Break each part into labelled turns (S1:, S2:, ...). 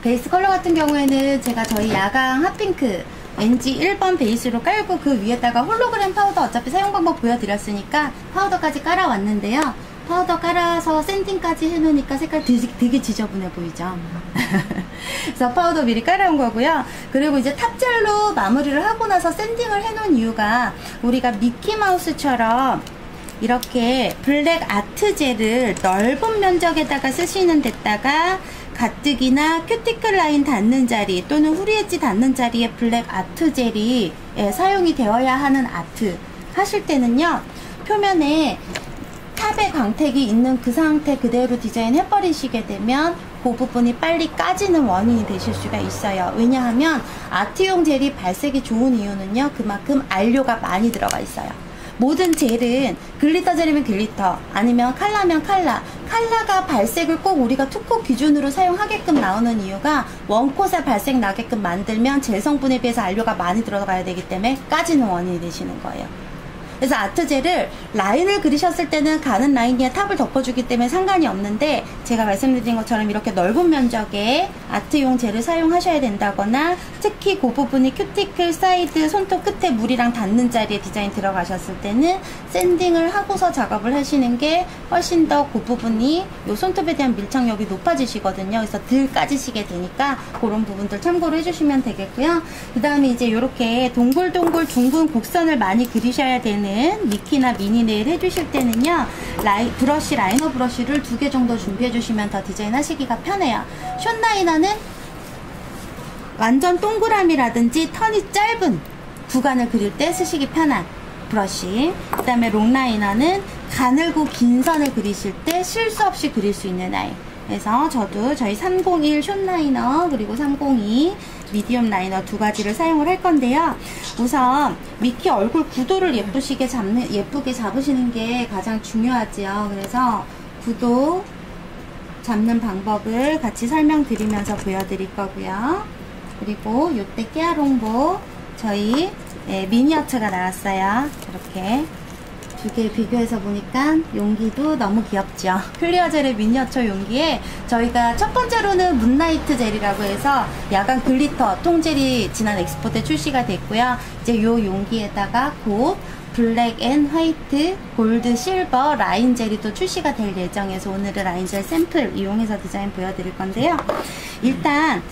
S1: 베이스 컬러 같은 경우에는 제가 저희 야광 핫핑크 왠지 1번 베이스로 깔고 그 위에다가 홀로그램 파우더 어차피 사용 방법 보여드렸으니까 파우더까지 깔아왔는데요. 파우더 깔아서 샌딩까지 해놓으니까 색깔 되게 지저분해 보이죠. 그래서 파우더 미리 깔아온 거고요. 그리고 이제 탑젤로 마무리를 하고 나서 샌딩을 해놓은 이유가 우리가 미키마우스처럼 이렇게 블랙 아트 젤을 넓은 면적에다가 쓰시는 데다가 가뜩이나 큐티클 라인 닿는 자리 또는 후리 엣지 닿는 자리에 블랙 아트 젤이 사용이 되어야 하는 아트 하실 때는요, 표면에 탑에 광택이 있는 그 상태 그대로 디자인 해버리시게 되면 그 부분이 빨리 까지는 원인이 되실 수가 있어요. 왜냐하면 아트용 젤이 발색이 좋은 이유는요, 그만큼 안료가 많이 들어가 있어요. 모든 젤은 글리터 젤이면 글리터, 아니면 컬러면 컬러가 발색을 꼭 우리가 투코 기준으로 사용하게끔 나오는 이유가 원콧에 발색 나게끔 만들면 젤 성분에 비해서 안료가 많이 들어가야 되기 때문에 까지는 원인이 되시는 거예요. 그래서 아트젤을 라인을 그리셨을 때는 가는 라인에 탑을 덮어주기 때문에 상관이 없는데, 제가 말씀드린 것처럼 이렇게 넓은 면적의 아트용 젤을 사용하셔야 된다거나, 특히 그 부분이 큐티클 사이드 손톱 끝에 물이랑 닿는 자리에 디자인 들어가셨을 때는 샌딩을 하고서 작업을 하시는 게 훨씬 더 그 부분이 요 손톱에 대한 밀착력이 높아지시거든요. 그래서 덜 까지시게 되니까 그런 부분들 참고로 해주시면 되겠고요. 그 다음에 이제 이렇게 동글동글 둥근 곡선을 많이 그리셔야 되는 미키나 미니 네일 해주실 때는요, 브러쉬, 라이너 브러쉬를 2개 정도 준비해 주시면 더 디자인 하시기가 편해요. 숏 라이너는 완전 동그라미라든지 턴이 짧은 구간을 그릴 때 쓰시기 편한 브러쉬, 그 다음에 롱 라이너는 가늘고 긴 선을 그리실 때 실수 없이 그릴 수 있는 라인. 그래서 저도 저희 301 숏 라이너 그리고 302 미디엄 라이너 두 가지를 사용을 할 건데요. 우선 미키 얼굴 구도를 예쁘게 잡으시는 게 가장 중요하지요. 그래서 구도 잡는 방법을 같이 설명드리면서 보여드릴 거고요. 그리고 이때 깨알홍보 저희 미니어처가 나왔어요. 이렇게 두 개 비교해서 보니까 용기도 너무 귀엽죠. 클리어 젤의 미니어처 용기에 저희가 첫 번째로는 문라이트 젤이라고 해서 야간 글리터 통젤이 지난 엑스포 때 출시가 됐고요. 이제 요 용기에다가 곧 블랙 앤 화이트, 골드, 실버 라인 젤이 또 출시가 될 예정에서 오늘은 라인 젤 샘플 이용해서 디자인 보여드릴 건데요. 일단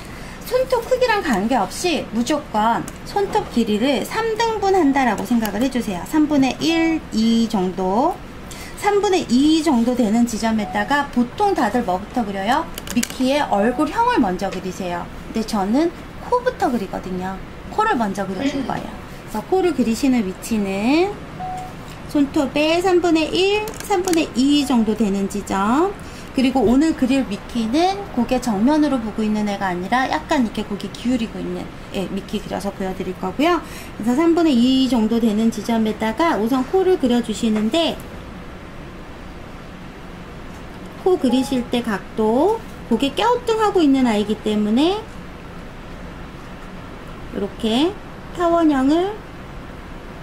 S1: 손톱 크기랑 관계없이 무조건 손톱 길이를 3등분 한다라고 생각을 해주세요. 3분의 1, 2 정도. 3분의 2 정도 되는 지점에다가 보통 다들 뭐부터 그려요? 미키의 얼굴형을 먼저 그리세요. 근데 저는 코부터 그리거든요. 코를 먼저 그려줄 거예요. 그래서 코를 그리시는 위치는 손톱의 3분의 1, 3분의 2 정도 되는 지점. 그리고 오늘 그릴 미키는 고개 정면으로 보고 있는 애가 아니라 약간 이렇게 고개 기울이고 있는 미키 그려서 보여드릴 거고요. 그래서 3분의 2 정도 되는 지점에다가 우선 코를 그려주시는데, 코 그리실 때 각도, 고개 갸우뚱하고 있는 아이기 때문에 이렇게 타원형을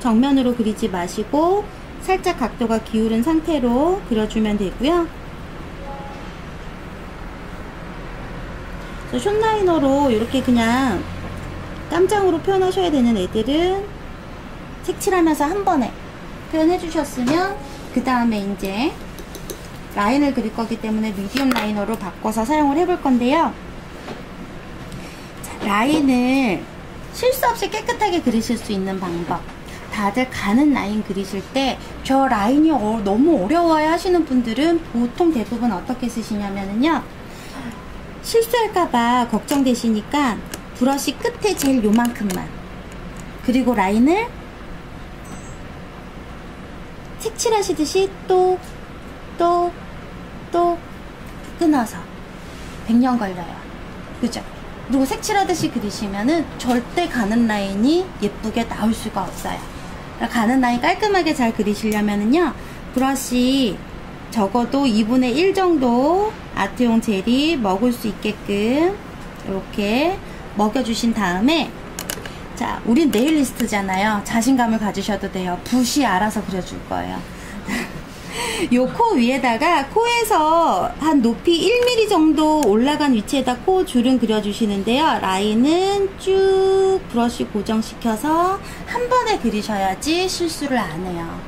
S1: 정면으로 그리지 마시고 살짝 각도가 기울은 상태로 그려주면 되고요. 숏 라이너로 이렇게 그냥 깜장으로 표현하셔야 되는 애들은 색칠하면서 한 번에 표현해 주셨으면 그 다음에 이제 라인을 그릴 거기 때문에 미디엄 라이너로 바꿔서 사용을 해볼 건데요. 자, 라인을 실수 없이 깨끗하게 그리실 수 있는 방법. 다들 가는 라인 그리실 때 저 라인이 너무 어려워야 하시는 분들은 보통 대부분 어떻게 쓰시냐면요, 실수할까봐 걱정되시니까 브러쉬 끝에 제일 요만큼만 그리고 라인을 색칠하시듯이 또 끊어서 100년 걸려요. 그죠? 그리고 색칠하듯이 그리시면은 절대 가는 라인이 예쁘게 나올 수가 없어요. 가는 라인 깔끔하게 잘 그리시려면은요, 브러쉬 적어도 2분의 1 정도 아트용 젤이 먹을 수 있게끔 이렇게 먹여주신 다음에, 자, 우린 네일리스트잖아요. 자신감을 가지셔도 돼요. 붓이 알아서 그려줄 거예요. 요 코 위에다가 코에서 한 높이 1mm 정도 올라간 위치에다 코 주름 그려주시는데요. 라인은 쭉 브러쉬 고정시켜서 한 번에 그리셔야지 실수를 안 해요.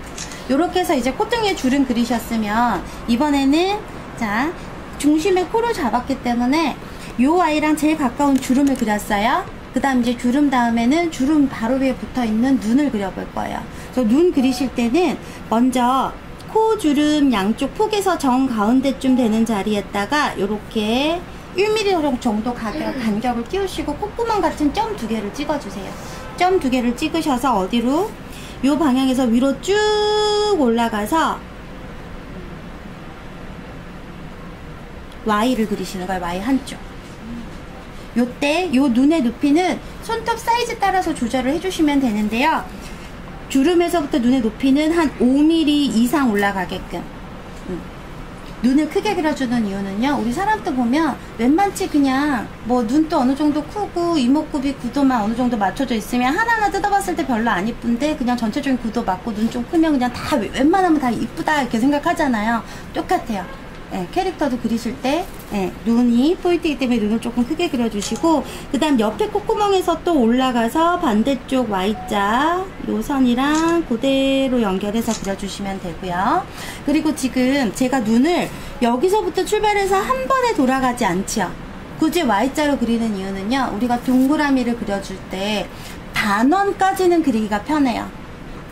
S1: 요렇게 해서 이제 콧등에 주름 그리셨으면 이번에는 자, 중심에 코를 잡았기 때문에 요 아이랑 제일 가까운 주름을 그렸어요. 그 다음 이제 주름 다음에는 주름 바로 위에 붙어있는 눈을 그려볼 거예요. 그래서 눈 그리실 때는 먼저 코 주름 양쪽 폭에서 정 가운데쯤 되는 자리에다가 이렇게 1mm 정도 간격을 띄우시고 콧구멍 같은 점 2개를 찍어주세요. 점 2개를 찍으셔서 어디로? 요 방향에서 위로 쭉 올라가서 Y를 그리시는 거예요. Y 한쪽. 요때 요 눈의 높이는 손톱 사이즈 따라서 조절을 해주시면 되는데요. 주름에서부터 눈의 높이는 한 5mm 이상 올라가게끔. 눈을 크게 그려주는 이유는요, 우리 사람들 보면 웬만치 그냥 뭐 눈도 어느 정도 크고 이목구비 구도만 어느 정도 맞춰져 있으면 하나하나 뜯어봤을 때 별로 안 이쁜데 그냥 전체적인 구도 맞고 눈 좀 크면 그냥 다 웬만하면 다 이쁘다 이렇게 생각하잖아요. 똑같아요. 예, 캐릭터도 그리실 때 눈이 포인트이기 때문에 눈을 조금 크게 그려주시고, 그 다음 옆에 콧구멍에서 또 올라가서 반대쪽 Y자 요 선이랑 그대로 연결해서 그려주시면 되고요. 그리고 지금 제가 눈을 여기서부터 출발해서 한 번에 돌아가지 않죠. 굳이 Y자로 그리는 이유는요, 우리가 동그라미를 그려줄 때 반원까지는 그리기가 편해요.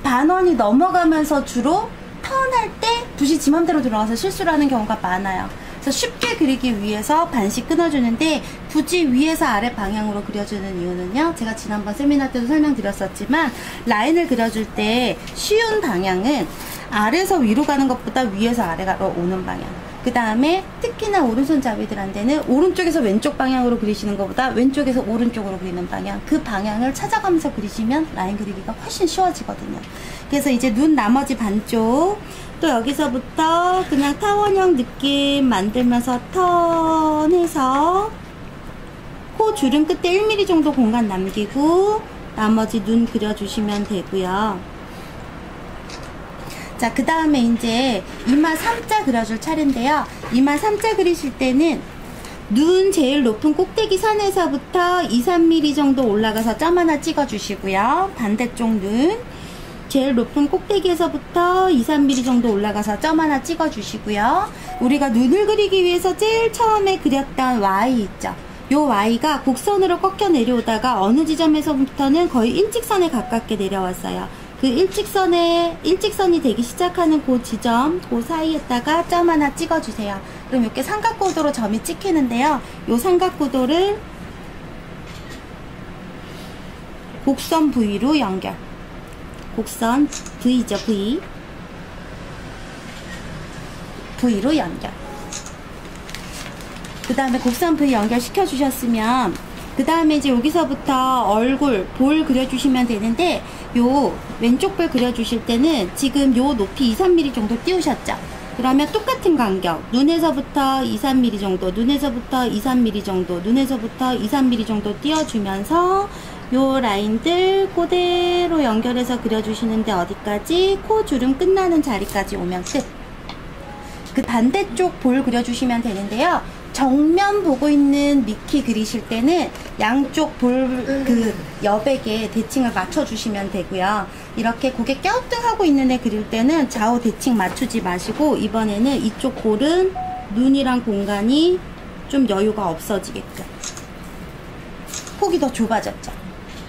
S1: 반원이 넘어가면서 주로 턴할 때 붓이 지 맘대로 들어가서 실수를 하는 경우가 많아요. 그래서 쉽게 그리기 위해서 반씩 끊어주는데, 굳이 위에서 아래 방향으로 그려주는 이유는요, 제가 지난번 세미나 때도 설명드렸었지만 라인을 그려줄 때 쉬운 방향은 아래에서 위로 가는 것보다 위에서 아래로 오는 방향, 그 다음에 특히나 오른손잡이들한테는 오른쪽에서 왼쪽 방향으로 그리시는 것보다 왼쪽에서 오른쪽으로 그리는 방향, 그 방향을 찾아가면서 그리시면 라인 그리기가 훨씬 쉬워지거든요. 그래서 이제 눈 나머지 반쪽 또 여기서부터 그냥 타원형 느낌 만들면서 턴해서 코 주름 끝에 1mm 정도 공간 남기고 나머지 눈 그려주시면 되고요. 자, 그 다음에 이제 이마 3자 그려줄 차례인데요. 이마 3자 그리실 때는 눈 제일 높은 꼭대기 선에서부터 2-3mm 정도 올라가서 점 하나 찍어주시고요. 반대쪽 눈 제일 높은 꼭대기에서부터 2-3mm 정도 올라가서 점 하나 찍어주시고요. 우리가 눈을 그리기 위해서 제일 처음에 그렸던 Y 있죠? 요 Y가 곡선으로 꺾여 내려오다가 어느 지점에서부터는 거의 일직선에 가깝게 내려왔어요. 그 일직선이 되기 시작하는 그 지점, 그 사이에다가 점 하나 찍어주세요. 그럼 이렇게 삼각구도로 점이 찍히는데요. 요 삼각구도를 곡선 V로 연결. 곡선 V죠, V. V로 연결. 그 다음에 곡선 V 연결시켜 주셨으면, 그 다음에 이제 여기서부터 얼굴, 볼 그려주시면 되는데, 요 왼쪽 볼 그려주실 때는 지금 요 높이 2-3mm 정도 띄우셨죠? 그러면 똑같은 간격, 눈에서부터 2-3mm 정도, 눈에서부터 2-3mm 정도, 눈에서부터 2-3mm 정도 띄워주면서 요 라인들 그대로 연결해서 그려주시는데, 어디까지? 코 주름 끝나는 자리까지 오면 끝. 그 반대쪽 볼 그려주시면 되는데요. 정면 보고 있는 미키 그리실 때는 양쪽 볼 그 여백에 대칭을 맞춰주시면 되고요. 이렇게 고개 갸우뚱하고 있는 애 그릴 때는 좌우 대칭 맞추지 마시고, 이번에는 이쪽 볼은 눈이랑 공간이 좀 여유가 없어지게끔, 폭이 더 좁아졌죠.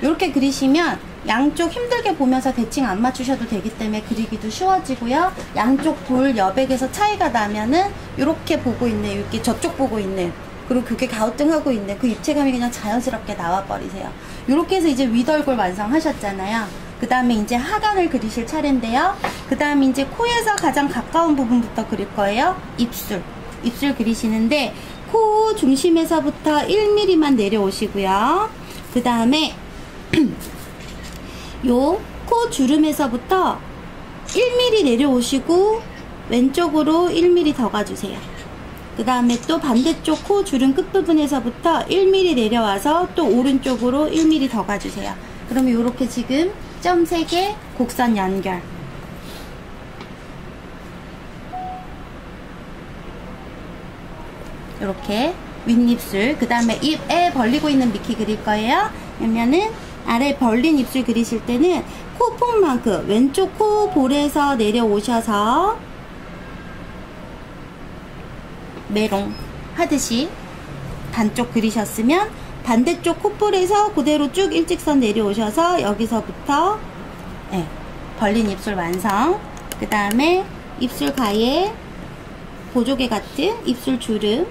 S1: 이렇게 그리시면 양쪽 힘들게 보면서 대칭 안 맞추셔도 되기 때문에 그리기도 쉬워지고요. 양쪽 볼 여백에서 차이가 나면은 이렇게 보고 있는, 이렇게 저쪽 보고 있는 그리고 그게 가우뚱하고 있는 그 입체감이 그냥 자연스럽게 나와버리세요. 이렇게 해서 이제 윗얼굴 완성하셨잖아요. 그 다음에 이제 하관을 그리실 차례인데요. 그 다음에 이제 코에서 가장 가까운 부분부터 그릴 거예요. 입술 그리시는데 코 중심에서부터 1mm만 내려오시고요. 그 다음에 요 코 주름에서부터 1mm 내려오시고 왼쪽으로 1mm 더 가주세요. 그 다음에 또 반대쪽 코 주름 끝부분에서부터 1mm 내려와서 또 오른쪽으로 1mm 더 가주세요. 그러면 이렇게 지금 점 3개 곡선 연결. 이렇게 윗입술, 그 다음에 입에 벌리고 있는 미키 그릴 거예요. 그러면은 아래 벌린 입술 그리실 때는 코폭만큼 왼쪽 코 볼에서 내려오셔서 메롱 하듯이 반쪽 그리셨으면 반대쪽 콧볼에서 그대로 쭉 일직선 내려오셔서 여기서부터 벌린 입술 완성. 그 다음에 입술 가에 보조개 같은 입술 주름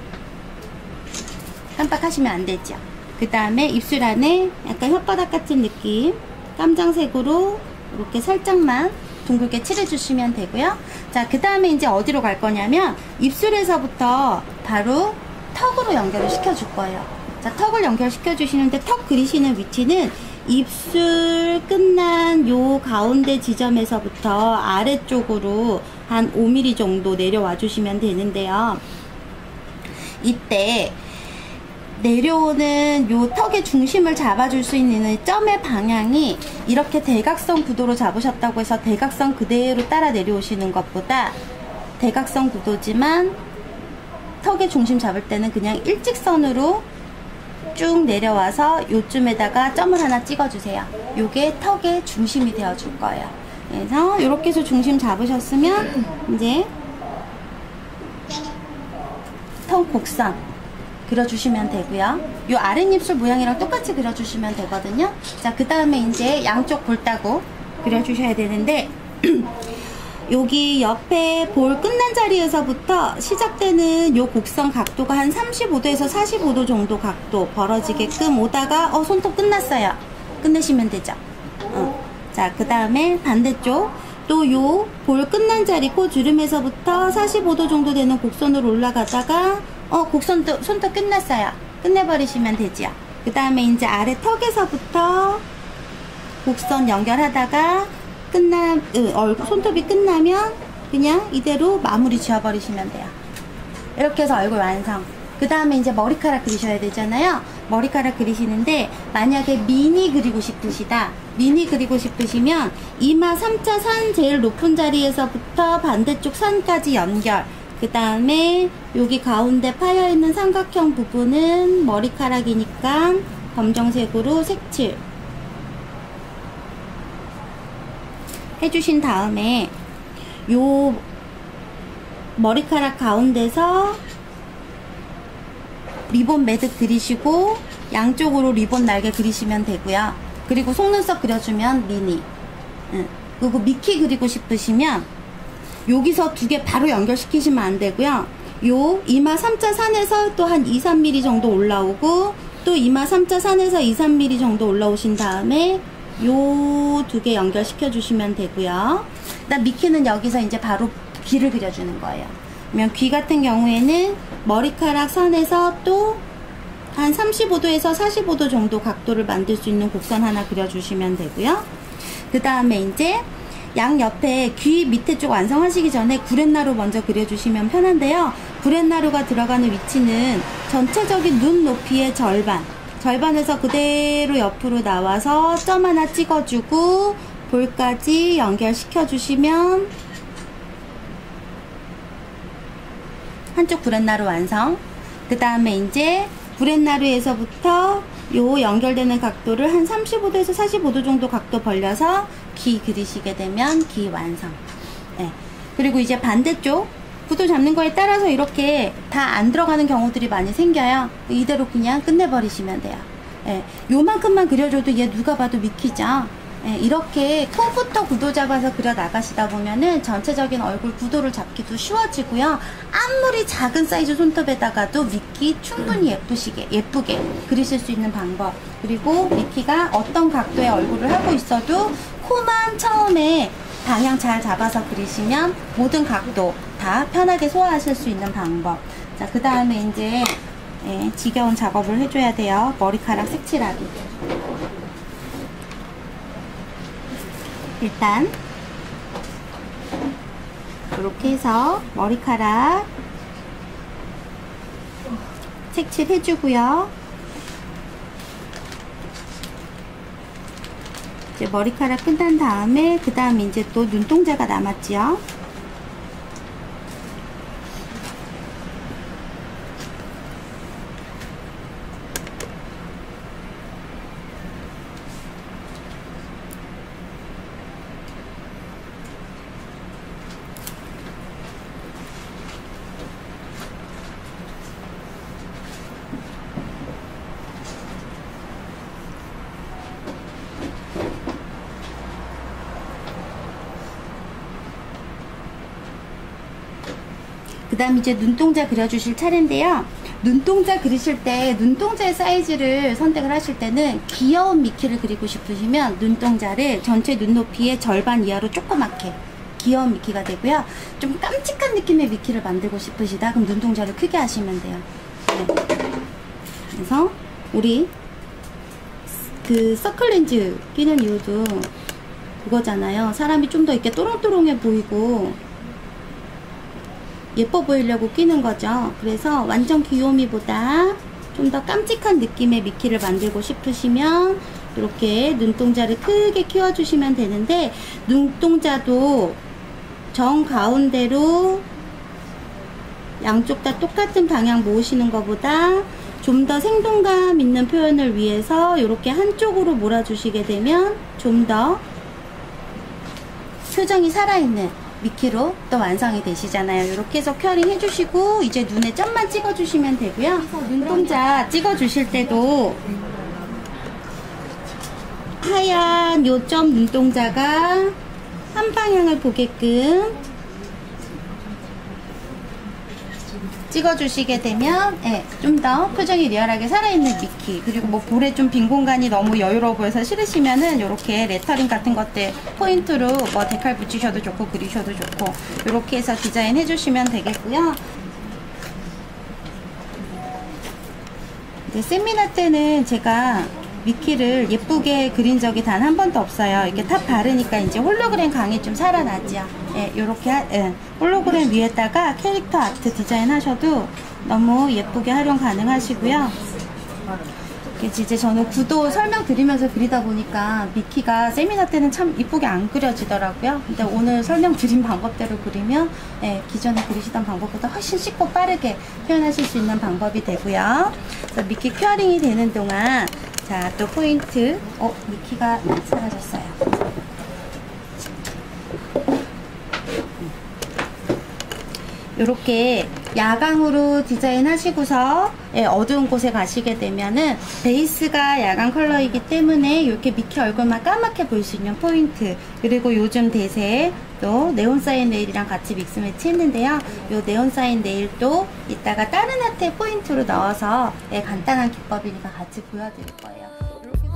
S1: 깜빡하시면 안 되죠. 그 다음에 입술 안에 약간 혓바닥 같은 느낌 깜장색으로 이렇게 살짝만 둥글게 칠해주시면 되고요. 자, 그 다음에 이제 어디로 갈 거냐면 입술에서부터 바로 턱으로 연결을 시켜줄 거예요. 자, 턱을 연결시켜 주시는데 턱 그리시는 위치는 입술 끝난 요 가운데 지점에서부터 아래쪽으로 한 5mm 정도 내려와 주시면 되는데요. 이때 내려오는 요 턱의 중심을 잡아줄 수 있는 점의 방향이 이렇게 대각선 구도로 잡으셨다고 해서 대각선 그대로 따라 내려오시는 것보다 대각선 구도지만 턱의 중심 잡을 때는 그냥 일직선으로 쭉 내려와서 요쯤에다가 점을 하나 찍어주세요. 요게 턱의 중심이 되어줄 거예요. 그래서 이렇게 해서 중심 잡으셨으면 이제 턱 곡선 그려주시면 되고요. 요 아랫입술 모양이랑 똑같이 그려주시면 되거든요. 자, 그 다음에 이제 양쪽 볼따구 그려주셔야 되는데 여기 옆에 볼 끝난 자리에서부터 시작되는 요 곡선 각도가 한 35도에서 45도 정도 각도 벌어지게끔 오다가 손톱 끝났어요. 끝내시면 되죠. 자, 그 다음에 반대쪽 또 요 볼 끝난 자리 코 주름에서부터 45도 정도 되는 곡선으로 올라가다가 손톱 끝났어요. 끝내버리시면 되죠. 그 다음에 이제 아래 턱에서부터 곡선 연결하다가 손톱이 끝나면 그냥 이대로 마무리 지어버리시면 돼요. 이렇게 해서 얼굴 완성. 그 다음에 이제 머리카락 그리셔야 되잖아요. 머리카락 그리시는데 만약에 미니 그리고 싶으시다. 미니 그리고 싶으시면 이마 3차 산 제일 높은 자리에서부터 반대쪽 산까지 연결. 그 다음에 여기 가운데 파여있는 삼각형 부분은 머리카락이니까 검정색으로 색칠 해주신 다음에 요 머리카락 가운데서 리본 매듭 그리시고 양쪽으로 리본 날개 그리시면 되고요. 그리고 속눈썹 그려주면 미니. 그리고 미키 그리고 싶으시면 여기서 두 개 바로 연결시키시면 안 되고요. 요 이마 3자 산에서 또 한 2, 3mm 정도 올라오고 또 이마 3자 산에서 2, 3mm 정도 올라오신 다음에 요 두 개 연결시켜 주시면 되고요. 그다음 미키는 여기서 이제 바로 귀를 그려주는 거예요. 그러면 귀 같은 경우에는 머리카락 선에서 또 한 35도에서 45도 정도 각도를 만들 수 있는 곡선 하나 그려주시면 되고요. 그 다음에 이제 양 옆에 귀 밑에 쪽 완성하시기 전에 구렛나루 먼저 그려주시면 편한데요. 구렛나루가 들어가는 위치는 전체적인 눈 높이의 절반에서 그대로 옆으로 나와서 점 하나 찍어주고 볼까지 연결시켜 주시면 한쪽 구렛나루 완성. 그 다음에 이제 구렛나루에서부터 요 연결되는 각도를 한 35도에서 45도 정도 각도 벌려서 귀 그리시게 되면 귀 완성. 그리고 이제 반대쪽 구도 잡는 거에 따라서 이렇게 다 안 들어가는 경우들이 많이 생겨요. 이대로 그냥 끝내버리시면 돼요. 요만큼만 그려줘도 얘 누가 봐도 미키죠. 이렇게 코부터 구도 잡아서 그려 나가시다 보면은 전체적인 얼굴 구도를 잡기도 쉬워지고요. 아무리 작은 사이즈 손톱에다가도 미키 충분히 예쁘게 그리실 수 있는 방법. 그리고 미키가 어떤 각도의 얼굴을 하고 있어도 코만 처음에 방향 잘 잡아서 그리시면 모든 각도 다 편하게 소화하실 수 있는 방법. 자, 그 다음에 이제 지겨운 작업을 해줘야 돼요. 머리카락 색칠하기. 일단 이렇게 해서 머리카락 색칠해주고요. 이제 머리카락 끝난 다음에 그 다음 이제 또 눈동자가 남았지요. 그 다음 이제 눈동자 그려주실 차례인데요. 눈동자 그리실 때 눈동자의 사이즈를 선택을 하실 때는 귀여운 미키를 그리고 싶으시면 눈동자를 전체 눈높이의 절반 이하로 조그맣게 귀여운 미키가 되고요. 좀 깜찍한 느낌의 미키를 만들고 싶으시다 그럼 눈동자를 크게 하시면 돼요. 네. 그래서 우리 그 서클렌즈 끼는 이유도 그거잖아요. 사람이 좀 더 이렇게 또롱또롱해 보이고 예뻐 보이려고 끼는 거죠. 그래서 완전 귀요미보다 좀 더 깜찍한 느낌의 미키를 만들고 싶으시면 이렇게 눈동자를 크게 키워주시면 되는데, 눈동자도 정 가운데로 양쪽 다 똑같은 방향 모으시는 것보다 좀 더 생동감 있는 표현을 위해서 이렇게 한쪽으로 몰아주시게 되면 좀 더 표정이 살아있는 미키로 또 완성이 되시잖아요. 이렇게 해서 큐어링 해주시고 이제 눈에 점만 찍어주시면 되고요. 눈동자 찍어주실 때도 하얀 요점 눈동자가 한 방향을 보게끔 찍어주시게 되면 좀 더 표정이 리얼하게 살아있는 미키, 그리고 뭐 볼에 좀 빈 공간이 너무 여유로워 보여서 싫으시면은 이렇게 레터링 같은 것들 포인트로 뭐 데칼 붙이셔도 좋고 그리셔도 좋고 이렇게 해서 디자인 해주시면 되겠고요. 이제 세미나 때는 제가 미키를 예쁘게 그린 적이 단 한 번도 없어요. 이렇게 탑 바르니까 이제 홀로그램 강이 좀 살아나죠. 요렇게 홀로그램 위에다가 캐릭터 아트 디자인 하셔도 너무 예쁘게 활용 가능하시고요. 이제 저는 구도 설명드리면서 그리다 보니까 미키가 세미나 때는 참 이쁘게 안 그려지더라고요. 근데 오늘 설명드린 방법대로 그리면 기존에 그리시던 방법보다 훨씬 쉽고 빠르게 표현하실 수 있는 방법이 되고요. 그래서 미키 큐어링이 되는 동안 자, 또 포인트. 미키가 사라졌어요. 이렇게 야광으로 디자인 하시고서 어두운 곳에 가시게 되면은 베이스가 야광 컬러이기 때문에 이렇게 미키 얼굴만 까맣게 보일 수 있는 포인트, 그리고 요즘 대세 또 네온 사인 네일이랑 같이 믹스 매치 했는데요. 이 네온 사인 네일도 이따가 다른 아트의 포인트로 넣어서 간단한 기법이니까 같이 보여드릴 거예요. 이렇게